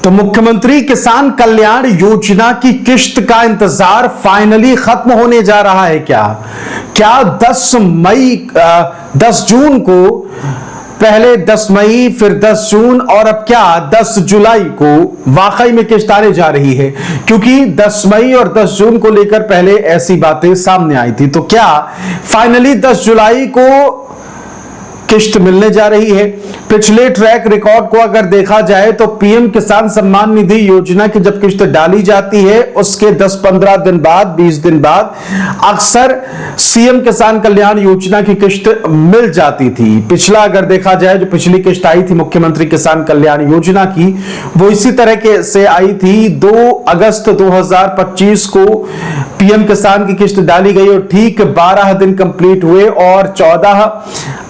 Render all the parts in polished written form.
तो मुख्यमंत्री किसान कल्याण योजना की किश्त का इंतजार फाइनली खत्म होने जा रहा है। क्या 10 जून को, पहले 10 मई फिर 10 जून और अब क्या 10 जुलाई को वाकई में किश्त आने जा रही है? क्योंकि 10 मई और 10 जून को लेकर पहले ऐसी बातें सामने आई थी। तो क्या फाइनली 10 जुलाई को किश्त मिलने जा रही है? पिछले ट्रैक रिकॉर्ड को अगर देखा जाए तो पीएम किसान सम्मान निधि योजना की जब किश्त डाली जाती है उसके 10-15 दिन बाद, 20 दिन बाद अक्सर सीएम किसान कल्याण योजना की किश्त मिल जाती थी। पिछला अगर देखा जाए, जो पिछली किश्त आई थी मुख्यमंत्री किसान कल्याण योजना की, वो इसी तरह के से आई थी। 2 अगस्त 2025 को पीएम किसान की किश्त डाली गई और ठीक 12 दिन कंप्लीट हुए और 14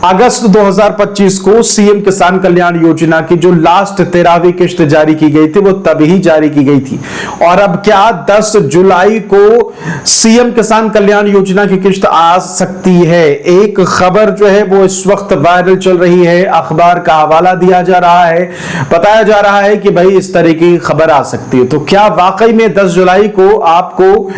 अगस्त 2025 को सीएम किसान कल्याण योजना की जो लास्ट 13वीं किश्त जारी की गई थी वो तभी जारी की गई थी। और अब क्या 10 जुलाई को सीएम किसान कल्याण योजना की किश्त आ सकती है? एक खबर जो है वो इस वक्त वायरल चल रही है, अखबार का हवाला दिया जा रहा है, बताया जा रहा है कि भाई इस तरह की खबर आ सकती है। तो क्या वाकई में 10 जुलाई को आपको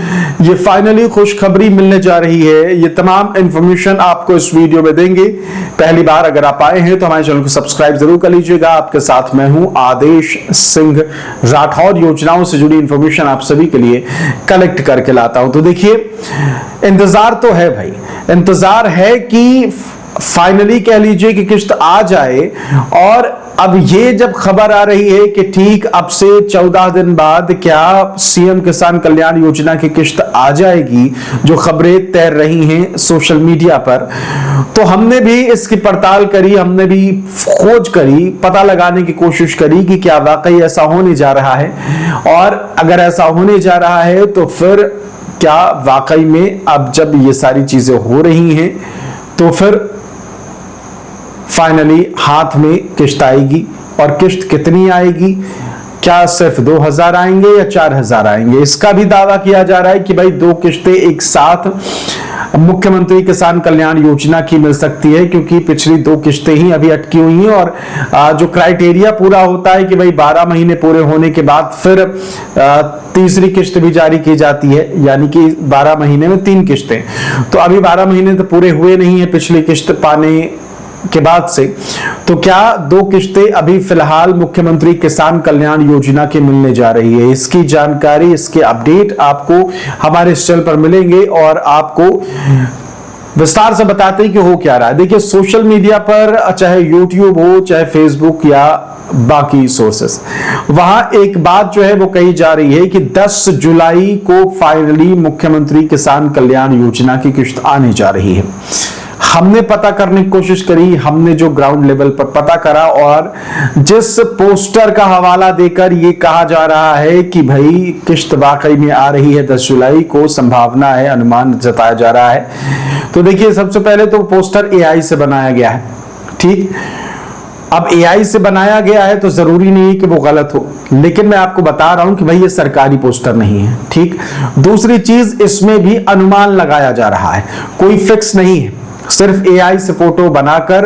ये फाइनली खुशखबरी मिलने जा रही है? ये तमाम इंफॉर्मेशन आपको इस वीडियो में देंगे। पहली बार अगर आप आए हैं तो हमारे चैनल को सब्सक्राइब जरूर कर लीजिएगा। आपके साथ मैं हूं आदेश सिंह राठौर। योजनाओं से जुड़ी इंफॉर्मेशन आप सभी के लिए कलेक्ट करके लाता हूं। तो देखिए, इंतजार तो है भाई, इंतजार है कि फाइनली कह लीजिए कि किश्त आ जाए। और अब ये जब खबर आ रही है कि ठीक अब से 14 दिन बाद क्या सीएम किसान कल्याण योजना की किश्त आ जाएगी, जो खबरें तैर रही हैं सोशल मीडिया पर, तो हमने भी इसकी पड़ताल करी, हमने भी खोज करी, पता लगाने की कोशिश करी कि क्या वाकई ऐसा होने जा रहा है। और अगर ऐसा होने जा रहा है तो फिर क्या वाकई में अब जब ये सारी चीजें हो रही हैं तो फिर फाइनली हाथ में किश्त आएगी? और किश्त कितनी आएगी? क्या सिर्फ 2000 आएंगे या 4000 आएंगे? इसका भी दावा किया जा रहा है कि भाई 2 किश्तें एक साथ मुख्यमंत्री किसान कल्याण योजना की मिल सकती है, क्योंकि पिछली 2 किश्तें ही अभी अटकी हुई हैं। और जो क्राइटेरिया पूरा होता है कि भाई 12 महीने पूरे होने के बाद फिर तीसरी किश्त भी जारी की जाती है, यानी कि 12 महीने में 3 किश्तें। तो अभी 12 महीने तो पूरे हुए नहीं है पिछली किश्त पाने के बाद से। तो क्या 2 किश्तें अभी फिलहाल मुख्यमंत्री किसान कल्याण योजना की मिलने जा रही है? इसकी जानकारी, इसके अपडेट आपको हमारे इस चैनल पर मिलेंगे और आपको विस्तार से बताते हैं कि हो क्या रहा है। देखिए, सोशल मीडिया पर चाहे यूट्यूब हो, चाहे फेसबुक या बाकी सोर्सेस, वहां एक बात जो है वो कही जा रही है कि 10 जुलाई को फाइनली मुख्यमंत्री किसान कल्याण योजना की किश्त आने जा रही है। हमने पता करने की कोशिश करी, हमने जो ग्राउंड लेवल पर पता करा और जिस पोस्टर का हवाला देकर ये कहा जा रहा है कि भाई किश्त वाकई में आ रही है 10 जुलाई को, संभावना है, अनुमान जताया जा रहा है। तो देखिए, सबसे पहले तो पोस्टर एआई से बनाया गया है, ठीक। अब एआई से बनाया गया है तो जरूरी नहीं कि वो गलत हो, लेकिन मैं आपको बता रहा हूं कि भाई ये सरकारी पोस्टर नहीं है, ठीक। दूसरी चीज, इसमें भी अनुमान लगाया जा रहा है, कोई फिक्स नहीं है। सिर्फ एआई से फोटो बनाकर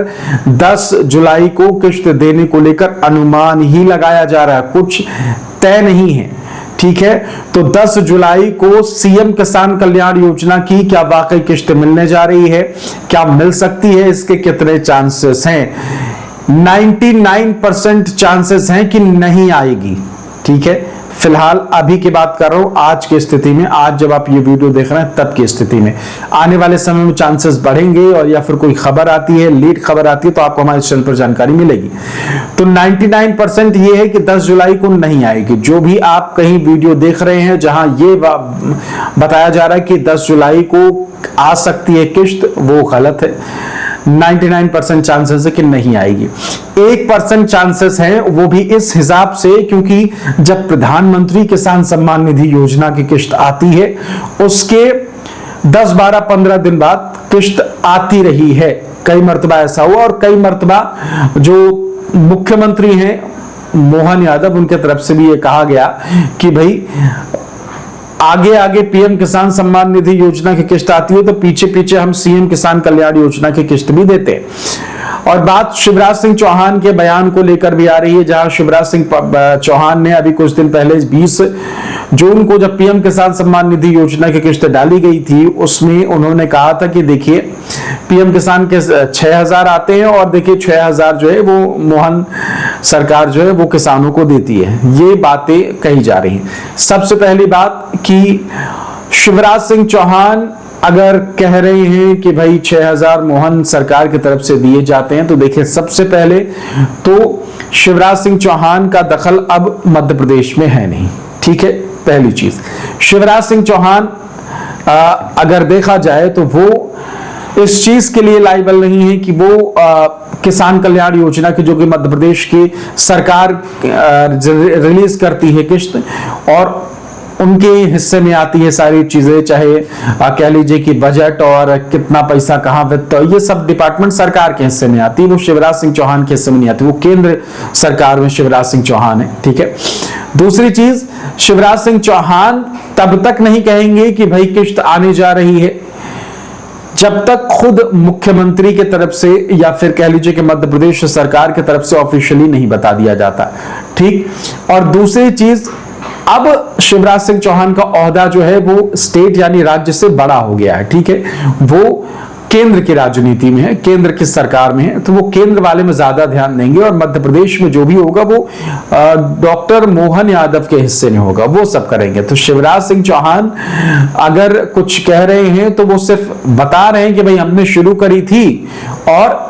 10 जुलाई को किश्त देने को लेकर अनुमान ही लगाया जा रहा है, कुछ तय नहीं है, ठीक है। तो 10 जुलाई को सीएम किसान कल्याण योजना की क्या वाकई किश्त मिलने जा रही है? क्या मिल सकती है? इसके कितने चांसेस हैं? 99% चांसेस हैं कि नहीं आएगी, ठीक है। फिलहाल अभी की बात कर रहा हूं, आज की स्थिति में, आज जब आप ये वीडियो देख रहे हैं तब की स्थिति में। आने वाले समय में चांसेस बढ़ेंगे और या फिर कोई खबर आती है, लीड खबर आती है, तो आपको हमारे चैनल पर जानकारी मिलेगी। तो 99% ये है कि 10 जुलाई को नहीं आएगी। जो भी आप कहीं वीडियो देख रहे हैं जहां ये बताया जा रहा है कि 10 जुलाई को आ सकती है किश्त, वो गलत है। 99% चांसेस है कि नहीं आएगी। 1% चांसेस है, वो भी इस हिसाब से क्योंकि जब प्रधानमंत्री किसान सम्मान निधि योजना की किश्त आती है उसके 10, 12, 15 दिन बाद किश्त आती रही है। कई मर्तबा ऐसा हुआ और कई मर्तबा जो मुख्यमंत्री हैं मोहन यादव, उनके तरफ से भी ये कहा गया कि भाई आगे आगे पीएम किसान सम्मान निधि योजना की किश्त आती है तो पीछे पीछे हम सीएम किसान कल्याण योजना की किश्त भी देते हैं। और बात शिवराज सिंह चौहान के बयान को लेकर भी आ रही है, जहां शिवराज सिंह चौहान ने अभी कुछ दिन पहले 20 जून को जब पीएम किसान सम्मान निधि योजना की किस्त डाली गई थी, उसमें उन्होंने कहा था कि देखिए पीएम किसान के 6,000 आते हैं और देखिए 6,000 जो है वो मोहन सरकार जो है वो किसानों को देती है। ये बातें कही जा रही हैं। सबसे पहली बात कि शिवराज सिंह चौहान अगर कह रहे हैं कि भाई 6,000 मोहन सरकार की तरफ से दिए जाते हैं, तो देखिए सबसे पहले तो शिवराज सिंह चौहान का दखल अब मध्य प्रदेश में है नहीं, ठीक है। पहली चीज, शिवराज सिंह चौहान अगर देखा जाए तो वो इस चीज के लिए लायबल नहीं है कि वो किसान कल्याण योजना की, जो कि मध्य प्रदेश की सरकार रिलीज करती है किस्त, और उनके हिस्से में आती है सारी चीजें, चाहे कह लीजिए कि बजट और कितना पैसा कहां वित्त, ये सब डिपार्टमेंट सरकार के हिस्से में आती है, वो शिवराज सिंह चौहान के हिस्से में नहीं आती। वो केंद्र सरकार में शिवराज सिंह चौहान है, ठीक है। दूसरी चीज, शिवराज सिंह चौहान तब तक नहीं कहेंगे कि भाई किस्त आने जा रही है जब तक खुद मुख्यमंत्री की तरफ से या फिर कह लीजिए कि मध्य प्रदेश सरकार की तरफ से ऑफिशियली नहीं बता दिया जाता, ठीक। और दूसरी चीज, अब शिवराज सिंह चौहान का ओहदा जो है वो स्टेट यानी राज्य से बड़ा हो गया है, ठीक है। वो केंद्र की राजनीति में है, केंद्र की सरकार में है, तो वो केंद्र वाले में ज्यादा ध्यान देंगे, और मध्य प्रदेश में जो भी होगा वो डॉक्टर मोहन यादव के हिस्से में होगा, वो सब करेंगे। तो शिवराज सिंह चौहान अगर कुछ कह रहे हैं तो वो सिर्फ बता रहे हैं कि भाई हमने शुरू करी थी और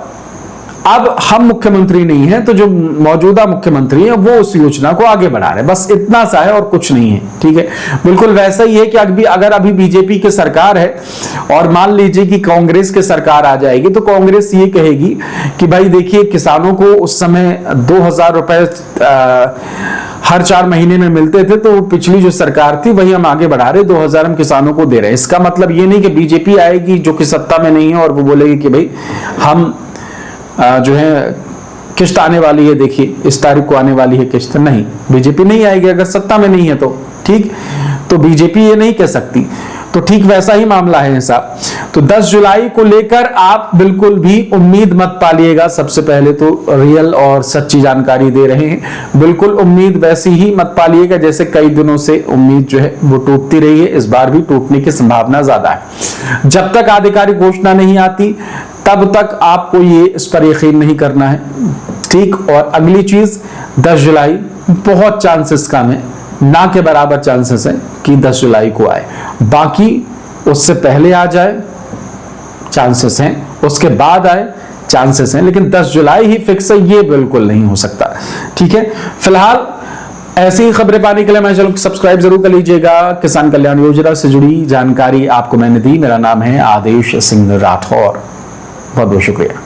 अब हम मुख्यमंत्री नहीं है, तो जो मौजूदा मुख्यमंत्री है वो उस योजना को आगे बढ़ा रहे हैं, बस इतना सा है और कुछ नहीं है, ठीक है। बिल्कुल वैसा ही है कि अगर अभी बीजेपी की सरकार है और मान लीजिए कि कांग्रेस की सरकार आ जाएगी, तो कांग्रेस ये कहेगी कि भाई देखिए किसानों को उस समय 2,000 रुपए हर 4 महीने में मिलते थे, तो पिछली जो सरकार थी वही हम आगे बढ़ा रहे, 2,000 हम किसानों को दे रहे हैं। इसका मतलब ये नहीं कि बीजेपी आएगी जो कि सत्ता में नहीं है और वो बोलेगी कि भाई हम जो है किस्त आने वाली है, देखिए इस तारीख को आने वाली है किस्त। नहीं, बीजेपी नहीं आएगी अगर सत्ता में नहीं है तो, ठीक। तो बीजेपी ये नहीं कह सकती, तो ठीक वैसा ही मामला है साहब। तो 10 जुलाई को लेकर आप बिल्कुल भी उम्मीद मत पालिएगा। सबसे पहले तो रियल और सच्ची जानकारी दे रहे हैं, बिल्कुल उम्मीद वैसी ही मत पालिएगा जैसे कई दिनों से उम्मीद जो है वो टूटती रही है, इस बार भी टूटने की संभावना ज्यादा है। जब तक आधिकारिक घोषणा नहीं आती तब तक आपको ये इस पर यकीन नहीं करना है, ठीक। और अगली चीज, 10 जुलाई बहुत चांसेस कम है, ना के बराबर चांसेस है कि 10 जुलाई को आए। बाकी उससे पहले आ जाए चांसेस हैं, उसके बाद आए चांसेस हैं, लेकिन 10 जुलाई ही फिक्स है ये बिल्कुल नहीं हो सकता, ठीक है। फिलहाल ऐसी ही खबरें पाने के लिए मेरे चैनल को सब्सक्राइब जरूर कर लीजिएगा। किसान कल्याण योजना से जुड़ी जानकारी आपको मैंने दी। मेरा नाम है आदेश सिंह राठौर। बहुत बहुत शुक्रिया।